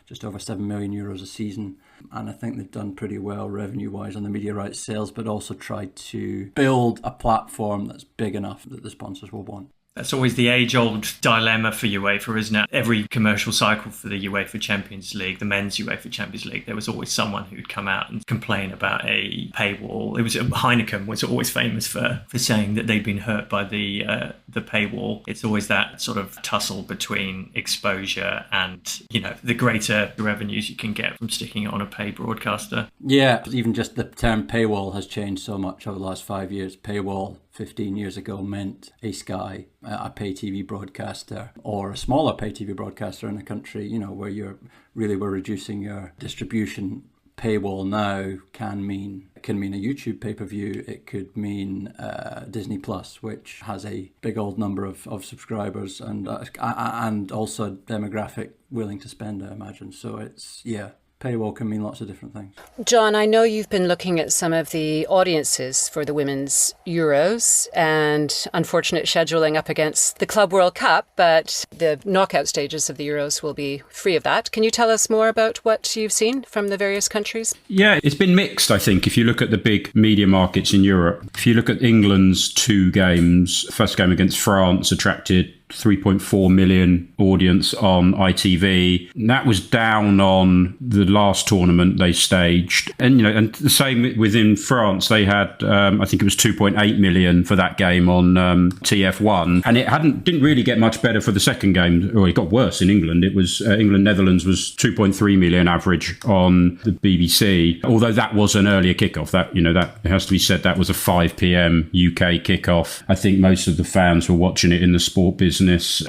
just over €7 million a season. And I think they've done pretty well revenue-wise on the media rights sales, but also tried to build a platform that's big enough that the sponsors will want. That's always the age-old dilemma for UEFA, isn't it? Every commercial cycle for the UEFA Champions League, the men's UEFA Champions League, there was always someone who'd come out and complain about a paywall. It was Heineken was always famous for saying that they'd been hurt by the paywall. It's always that sort of tussle between exposure and, the greater revenues you can get from sticking it on a paid broadcaster. Yeah, even just the term paywall has changed so much over the last 5 years. Paywall 15 years ago meant a Sky, a pay TV broadcaster, or a smaller pay TV broadcaster in a country, where we're reducing your distribution. Paywall now can mean a YouTube pay-per-view. It could mean Disney Plus, which has a big old number of subscribers and also a demographic willing to spend, I imagine. So paywall can mean lots of different things. John, I know you've been looking at some of the audiences for the Women's Euros and unfortunate scheduling up against the Club World Cup, but the knockout stages of the Euros will be free of that. Can you tell us more about what you've seen from the various countries? Yeah, it's been mixed, I think, if you look at the big media markets in Europe. If you look at England's 2 games, first game against France attracted 3.4 million audience on ITV. That was down on the last tournament they staged. And, and the same within France, they had, I think it was 2.8 million for that game on TF1. And it didn't really get much better for the second game, or it got worse in England. It was England-Netherlands was 2.3 million average on the BBC. Although that was an earlier kickoff. That it has to be said, that was a 5 p.m. UK kickoff. I think most of the fans were watching it in the SportBusiness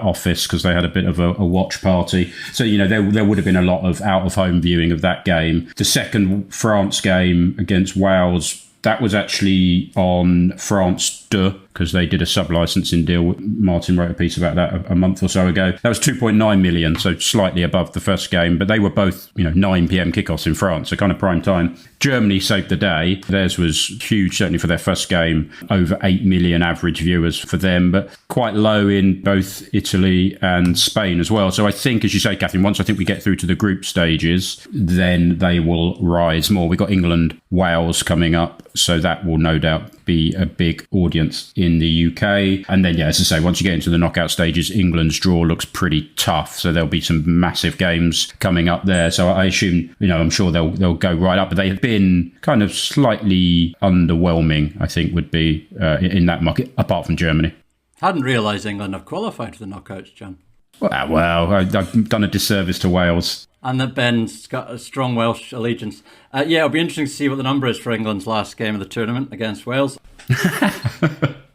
office because they had a bit of a watch party. So, there would have been a lot of out-of-home viewing of that game. The second France game against Wales, that was actually on France 2, because they did a sub-licensing deal. Martin wrote a piece about that a month or so ago. That was 2.9 million, so slightly above the first game. But they were both, 9 p.m. kickoffs in France, so kind of prime time. Germany saved the day. Theirs was huge, certainly for their first game. Over 8 million average viewers for them, but quite low in both Italy and Spain as well. So I think, as you say, Catherine, once I think we get through to the group stages, then they will rise more. We've got England, Wales coming up, so that will no doubt be a big audience in the UK. And then, as I say, once you get into the knockout stages, England's draw looks pretty tough. So there'll be some massive games coming up there. So I assume, I'm sure they'll go right up. But they have been kind of slightly underwhelming, I think, would be in that market, apart from Germany. Hadn't realised England have qualified for the knockouts, John. Well, I've done a disservice to Wales. And that Ben's got a strong Welsh allegiance. It'll be interesting to see what the number is for England's last game of the tournament against Wales.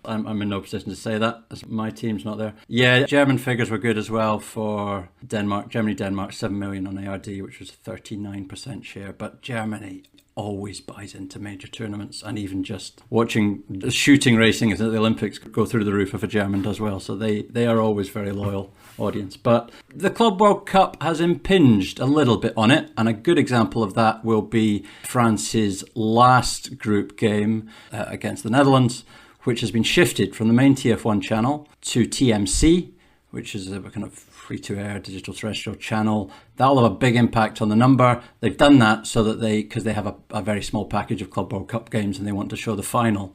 I'm in no position to say that, as my team's not there. Yeah, German figures were good as well for Denmark. Germany-Denmark, 7 million on ARD, which was a 39% share. But Germany always buys into major tournaments, and even just watching the shooting racing at the Olympics go through the roof if a German does well. So they are always very loyal audience. But the Club World Cup has impinged a little bit on it, and a good example of that will be France's last group game against the Netherlands, which has been shifted from the main TF1 channel to TMC, which is a kind of free-to-air digital terrestrial channel. That'll have a big impact on the number. They've done that so that because they have a very small package of Club World Cup games and they want to show the final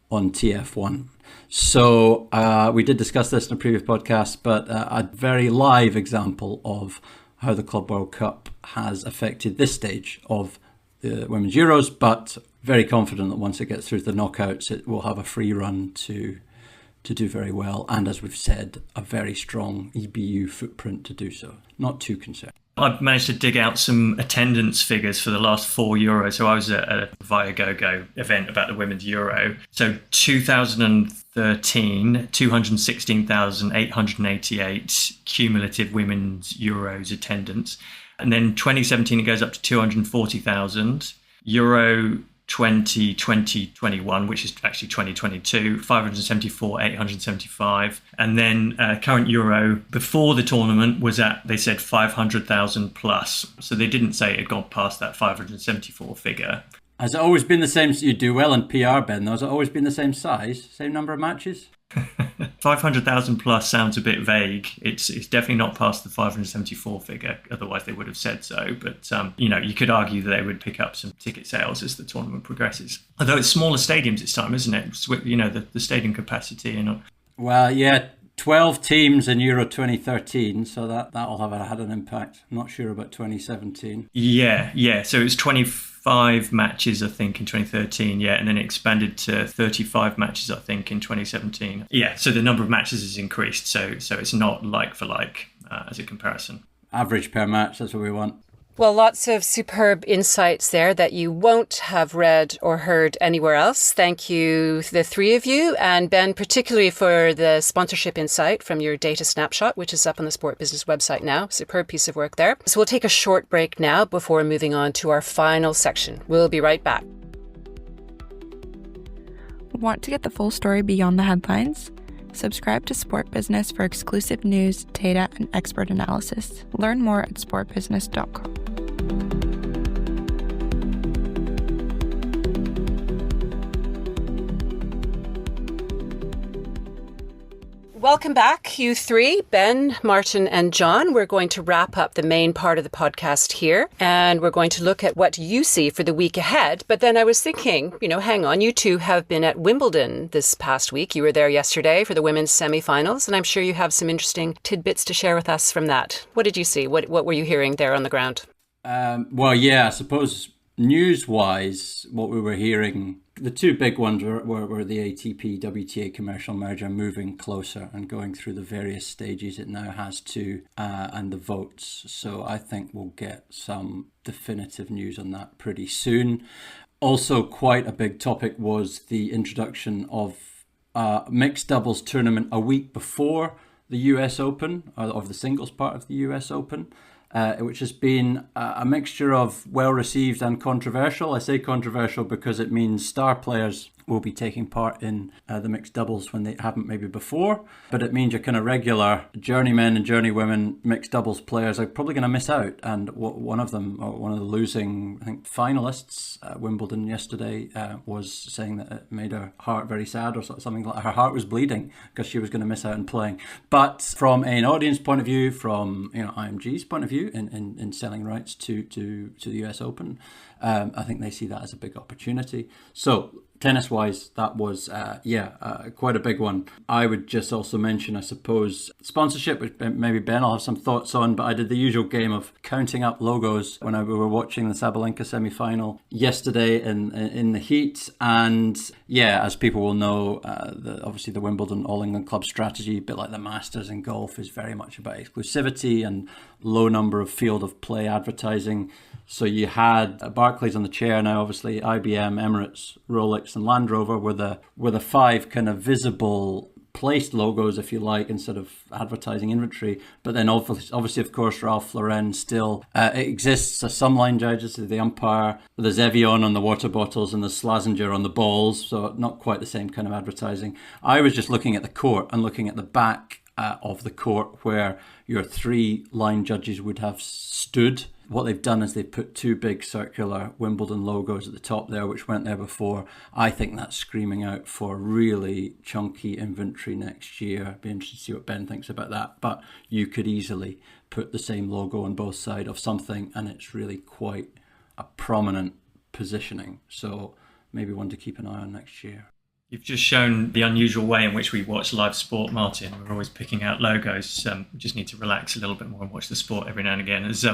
on TF1. So we did discuss this in a previous podcast, but a very live example of how the Club World Cup has affected this stage of the Women's Euros, but very confident that once it gets through the knockouts, it will have a free run to do very well. And as we've said, a very strong EBU footprint to do so. Not too concerned. I've managed to dig out some attendance figures for the last 4 Euros. So I was at a Viagogo event about the Women's Euro. So 2013, 216,888 cumulative Women's Euros attendance. And then 2017, it goes up to 240,000. Euro 2021, which is actually 2022, 574,875. And then current Euro before the tournament was at, they said 500,000 plus. So they didn't say it had gone past that 574 figure. Has it always been the same? You do well in PR, Ben. Has it always been the same size, same number of matches? 500,000 plus sounds a bit vague. It's definitely not past the 574 figure. Otherwise, they would have said so. But, you could argue that they would pick up some ticket sales as the tournament progresses. Although it's smaller stadiums this time, isn't it? The stadium capacity. Well, yeah, 12 teams in Euro 2013. So that'll have had an impact. I'm not sure about 2017. Yeah. So it was 25 matches, I think, in 2013, and then it expanded to 35 matches, I think, in 2017. Yeah, so the number of matches has increased, so it's not like for like as a comparison. Average per match, that's what we want. Well, lots of superb insights there that you won't have read or heard anywhere else. Thank you, the three of you, and Ben, particularly for the sponsorship insight from your data snapshot, which is up on the Sport Business website now. Superb piece of work there. So we'll take a short break now before moving on to our final section. We'll be right back. Want to get the full story beyond the headlines? Subscribe to Sport Business for exclusive news, data, and expert analysis. Learn more at sportbusiness.com. Welcome back, you three, Ben, Martin, and John. We're going to wrap up the main part of the podcast here, and we're going to look at what you see for the week ahead. But then I was thinking, hang on, you two have been at Wimbledon this past week. You were there yesterday for the women's semi-finals, and I'm sure you have some interesting tidbits to share with us from that. What did you see? What were you hearing there on the ground? I suppose news-wise, what we were hearing, the two big ones were the ATP WTA commercial merger moving closer and going through the various stages it now has to, and the votes. So I think we'll get some definitive news on that pretty soon. Also, quite a big topic was the introduction of a mixed doubles tournament a week before the US Open, or of the singles part of the US Open. Which has been a mixture of well-received and controversial. I say controversial because it means star players will be taking part in the mixed doubles when they haven't maybe before. But it means your kind of regular journeymen and journeywomen mixed doubles players are probably going to miss out. And one of the losing, I think, finalists at Wimbledon yesterday was saying that it made her heart very sad, or something like her heart was bleeding because she was going to miss out on playing. But from an audience point of view, from IMG's point of view in selling rights to the US Open, I think they see that as a big opportunity. So tennis-wise, that was, quite a big one. I would just also mention, I suppose, sponsorship, which maybe Ben will have some thoughts on, but I did the usual game of counting up logos when we were watching the Sabalenka semi-final yesterday in the heat. And as people will know, obviously the Wimbledon All England Club strategy, a bit like the Masters in golf, is very much about exclusivity and low number of field of play advertising. So you had Barclays on the chair now, obviously IBM, Emirates, Rolex and Land Rover were the five kind of visible placed logos, if you like, instead of advertising inventory. But then obviously, of course, Ralph Lauren still exists as some line judges, the umpire. There's Evian on the water bottles and the Slazenger on the balls. So not quite the same kind of advertising. I was just looking at the court and looking at the back of the court where your three line judges would have stood. What they've done is they've put two big circular Wimbledon logos at the top there, which weren't there before. I think that's screaming out for really chunky inventory next year. Be interested to see what Ben thinks about that. But you could easily put the same logo on both sides of something, and it's really quite a prominent positioning. So maybe one to keep an eye on next year. You've just shown the unusual way in which we watch live sport, Martin. We're always picking out logos. We just need to relax a little bit more and watch the sport every now and again. As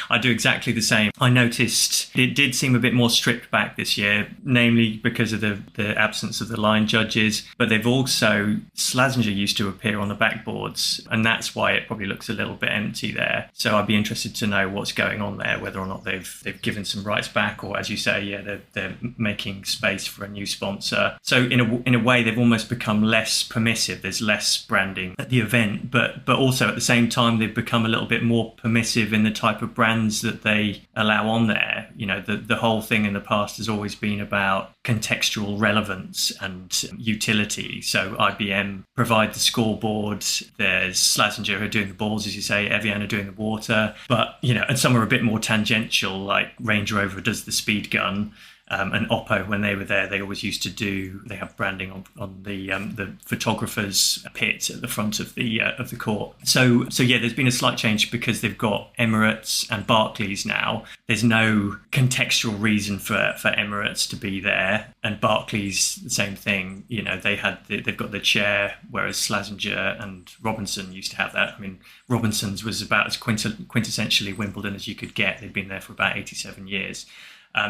I do exactly the same. I noticed it did seem a bit more stripped back this year, namely because of the absence of the line judges. But they've also, Slazenger used to appear on the backboards, and that's why it probably looks a little bit empty there. So I'd be interested to know what's going on there, whether or not they've given some rights back, or as you say, they're making space for a new sponsor. So in a way, they've almost become less permissive. There's less branding at the event, but also at the same time, they've become a little bit more permissive in the type of brands that they allow on there. You know, the whole thing in the past has always been about contextual relevance and utility. So IBM provide the scoreboard. There's Slazenger who are doing the balls, as you say. Evian are doing the water. But, you know, and some are a bit more tangential, like Range Rover does the speed gun. And Oppo, when they were there, they always used to they have branding on the photographer's pit at the front of the court. So yeah, there's been a slight change because they've got Emirates and Barclays now. There's no contextual reason for Emirates to be there, and Barclays the same thing. You know, they've got the chair, whereas Slazenger and Robinson used to have that. I mean, Robinson's was about as quintessentially Wimbledon as you could get. They'd been there for about 87 years.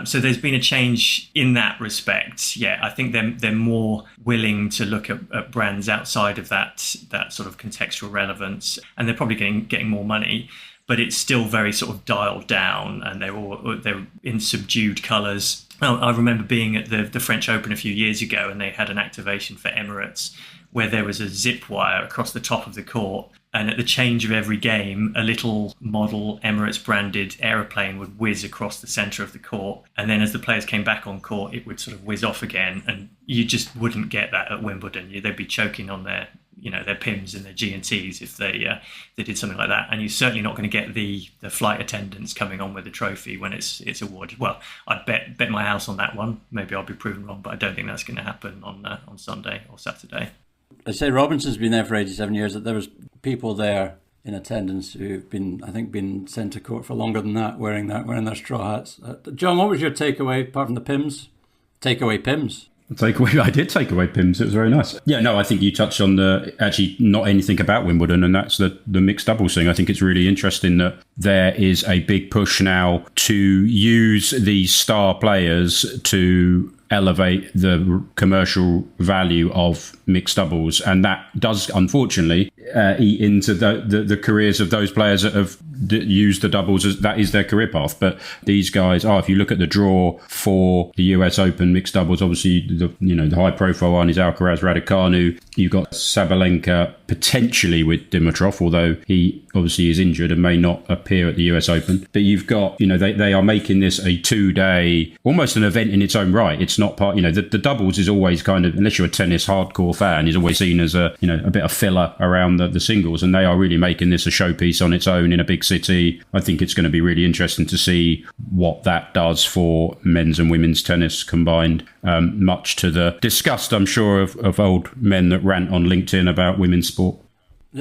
So there's been a change in that respect. Yeah, I think they're more willing to look at brands outside of that sort of contextual relevance, and they're probably getting more money, but it's still very sort of dialed down, and they're in subdued colours. I remember being at the French Open a few years ago, and they had an activation for Emirates where there was a zip wire across the top of the court. And at the change of every game, a little model Emirates branded aeroplane would whiz across the centre of the court. And then as the players came back on court, it would sort of whiz off again. And you just wouldn't get that at Wimbledon. They'd be choking on their PIMs and their G&Ts if they did something like that. And you're certainly not going to get the flight attendants coming on with the trophy when it's awarded. Well, I'd bet my house on that one. Maybe I'll be proven wrong, but I don't think that's going to happen on Sunday or Saturday. I say Robinson's been there for 87 years. That there was people there in attendance who've been sent to court for longer than that, wearing their straw hats. John, what was your takeaway apart from the PIMs? Takeaway PIMs. I did take away PIMs. It was very nice. Yeah, no, I think you touched on actually not anything about Wimbledon, and that's the mixed doubles thing. I think it's really interesting that there is a big push now to use these star players to elevate the commercial value of mixed doubles, and that does unfortunately eat into the careers of those players that have used the doubles as that is their career path. But these guys if you look at the draw for the US Open mixed doubles, obviously the high profile one is Alcaraz Raducanu. You've got Sabalenka potentially with Dimitrov, although he obviously is injured and may not appear at the US Open. But you've got, they are making this a 2-day, almost an event in its own right. It's not part, the doubles is always kind of, unless you're a tennis hardcore fan, is always seen as a bit of filler around the singles. And they are really making this a showpiece on its own in a big city. I think it's going to be really interesting to see what that does for men's and women's tennis combined, much to the disgust, I'm sure, of old men that rant on LinkedIn about women's sport.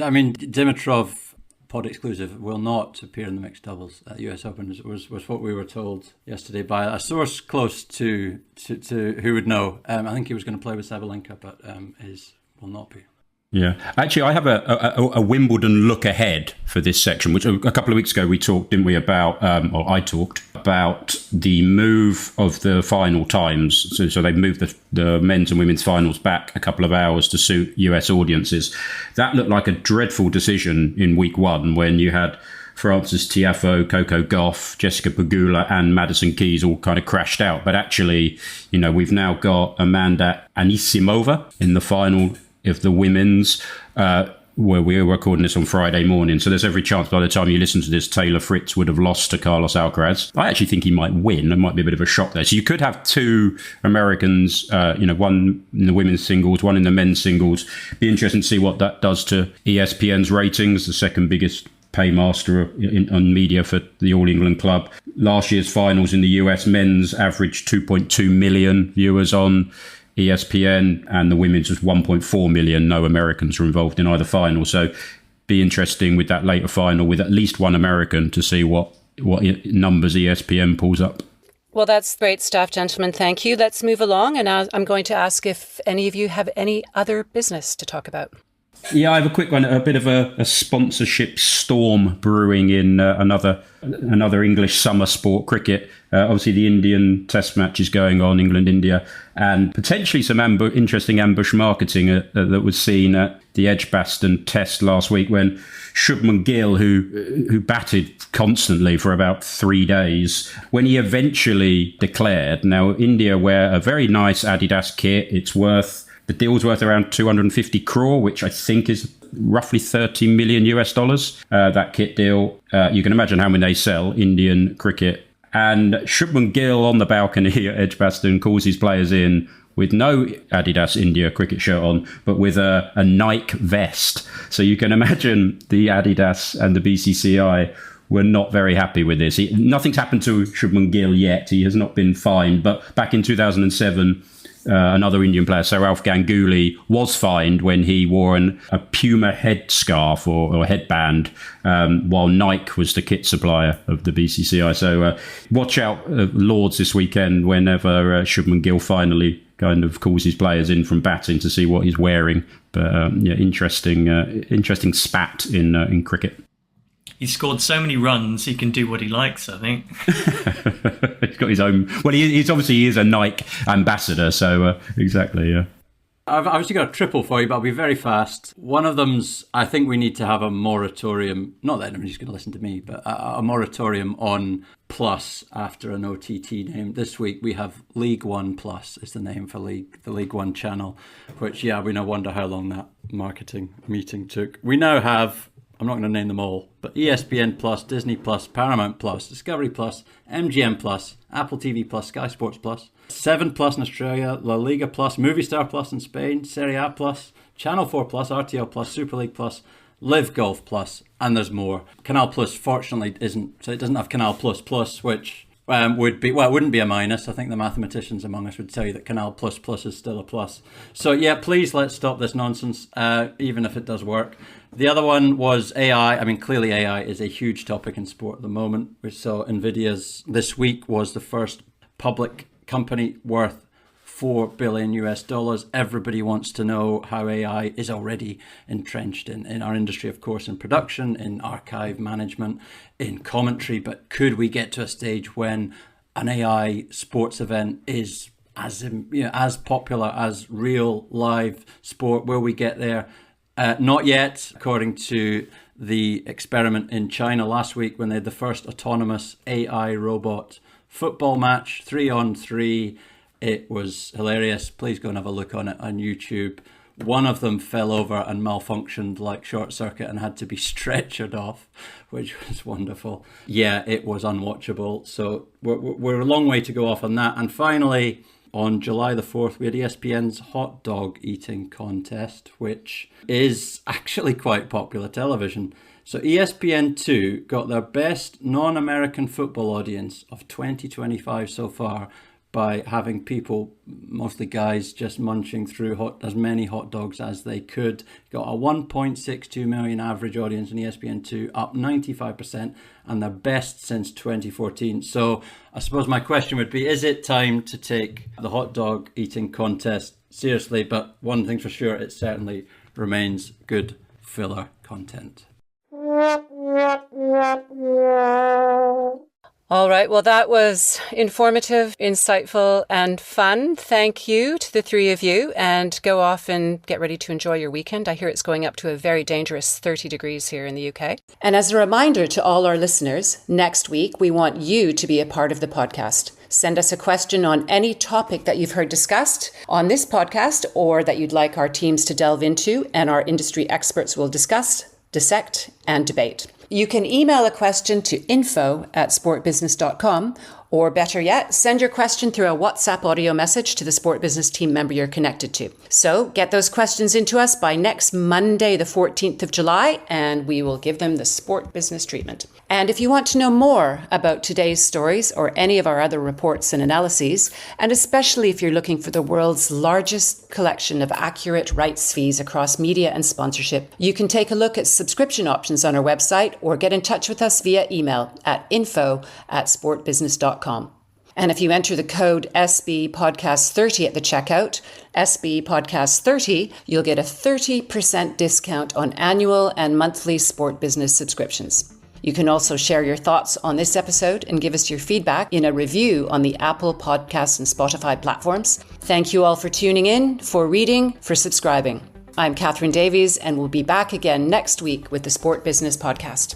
I mean, Dimitrov, pod exclusive, will not appear in the mixed doubles at the US Open, was what we were told yesterday by a source close to who would know. I think he was going to play with Sabalenka, but will not be. Yeah, actually, I have a Wimbledon look ahead for this section, which a couple of weeks ago we talked, didn't we, about, or I talked about the move of the final times. So they've moved the men's and women's finals back a couple of hours to suit US audiences. That looked like a dreadful decision in week one when you had Frances Tiafoe, Coco Gauff, Jessica Pegula and Madison Keys all kind of crashed out. But actually, we've now got Amanda Anisimova in the final of the women's, where we're recording this on Friday morning. So there's every chance by the time you listen to this, Taylor Fritz would have lost to Carlos Alcaraz. I actually think he might win. It might be a bit of a shock there. So you could have two Americans, one in the women's singles, one in the men's singles. Be interesting to see what that does to ESPN's ratings, the second biggest paymaster on media for the All England club. Last year's finals in the US men's averaged 2.2 million viewers on ESPN, and the women's was 1.4 million. No Americans were involved in either final. So be interesting with that later final with at least one American to see what numbers ESPN pulls up. Well, that's great stuff, gentlemen. Thank you. Let's move along. And I'm going to ask if any of you have any other business to talk about. Yeah, I have a quick one. A bit of a sponsorship storm brewing in another English summer sport, cricket. Obviously, the Indian Test match is going on, England-India, and potentially some interesting ambush marketing that was seen at the Edgbaston Test last week when Shubman Gill, who batted constantly for about 3 days, when he eventually declared. Now, India wear a very nice Adidas kit. The deal's worth around 250 crore, which I think is roughly $30 million US. That kit deal, you can imagine how many they sell, Indian cricket. And Shubman Gill on the balcony at Edgbaston calls his players in with no Adidas India cricket shirt on, but with a Nike vest. So you can imagine the Adidas and the BCCI were not very happy with this. Nothing's happened to Shubman Gill yet. He has not been fined. But back in 2007, another Indian player, Sir Ralph Ganguly, was fined when he wore a Puma headscarf or headband, while Nike was the kit supplier of the BCCI. So watch out, Lords, this weekend whenever Shubman Gill finally kind of calls his players in from batting to see what he's wearing. But interesting spat in cricket. He's scored so many runs, he can do what he likes, I think. He's got his own... Well, he is a Nike ambassador, so exactly, yeah. I've obviously got a triple for you, but I'll be very fast. One of them's, I think we need to have a moratorium, not that anybody's going to listen to me, but a moratorium on Plus after an OTT name. This week we have League One Plus is the name for the League One channel, which, we no wonder how long that marketing meeting took. We now have... I'm not going to name them all, but ESPN Plus, Disney Plus, Paramount Plus, Discovery Plus, MGM Plus, Apple TV Plus, Sky Sports Plus, 7 Plus in Australia, La Liga Plus, Movistar Plus in Spain, Serie A Plus, Channel 4 Plus, RTL Plus, Super League Plus, Live Golf Plus, and there's more. Canal Plus, fortunately, isn't, so it doesn't have Canal Plus Plus, which would be, well, it wouldn't be a minus. I think the mathematicians among us would tell you that Canal Plus Plus is still a plus. So yeah, please let's stop this nonsense, even if it does work. The other one was AI. I mean, clearly AI is a huge topic in sport at the moment. We saw Nvidia's this week was the first public company worth $4 billion US. Everybody wants to know how AI is already entrenched in our industry, of course, in production, in archive management, in commentary. But could we get to a stage when an AI sports event is as popular as real live sport? Will we get there? Not yet, according to the experiment in China last week when they had the first autonomous AI robot football match, 3-on-3. It was hilarious. Please go and have a look on it on YouTube. One of them fell over and malfunctioned like short circuit and had to be stretchered off, which was wonderful. Yeah, it was unwatchable. So we're a long way to go off on that. And finally, on July the 4th, we had ESPN's hot dog eating contest, which is actually quite popular television. So ESPN2 got their best non-American football audience of 2025 so far by having people, mostly guys, just munching through as many hot dogs as they could. Got a 1.62 million average audience in ESPN2, up 95%, and their best since 2014. So I suppose my question would be, is it time to take the hot dog eating contest seriously? But one thing's for sure, it certainly remains good filler content. All right. Well, that was informative, insightful, and fun. Thank you to the three of you, and go off and get ready to enjoy your weekend. I hear it's going up to a very dangerous 30 degrees here in the UK. And as a reminder to all our listeners, next week we want you to be a part of the podcast. Send us a question on any topic that you've heard discussed on this podcast or that you'd like our teams to delve into, and our industry experts will discuss, dissect, and debate. You can email a question to info@sportbusiness.com, or better yet, send your question through a WhatsApp audio message to the Sport Business team member you're connected to. So get those questions into us by next Monday, the 14th of July, and we will give them the Sport Business treatment. And if you want to know more about today's stories or any of our other reports and analyses, and especially if you're looking for the world's largest collection of accurate rights fees across media and sponsorship, you can take a look at subscription options on our website or get in touch with us via email at info@sportbusiness.com. And if you enter the code SB Podcast 30 at the checkout, SB Podcast 30, you'll get a 30% discount on annual and monthly Sport Business subscriptions. You can also share your thoughts on this episode and give us your feedback in a review on the Apple Podcasts and Spotify platforms. Thank you all for tuning in, for reading, for subscribing. I'm Catherine Davies, and we'll be back again next week with the Sport Business Podcast.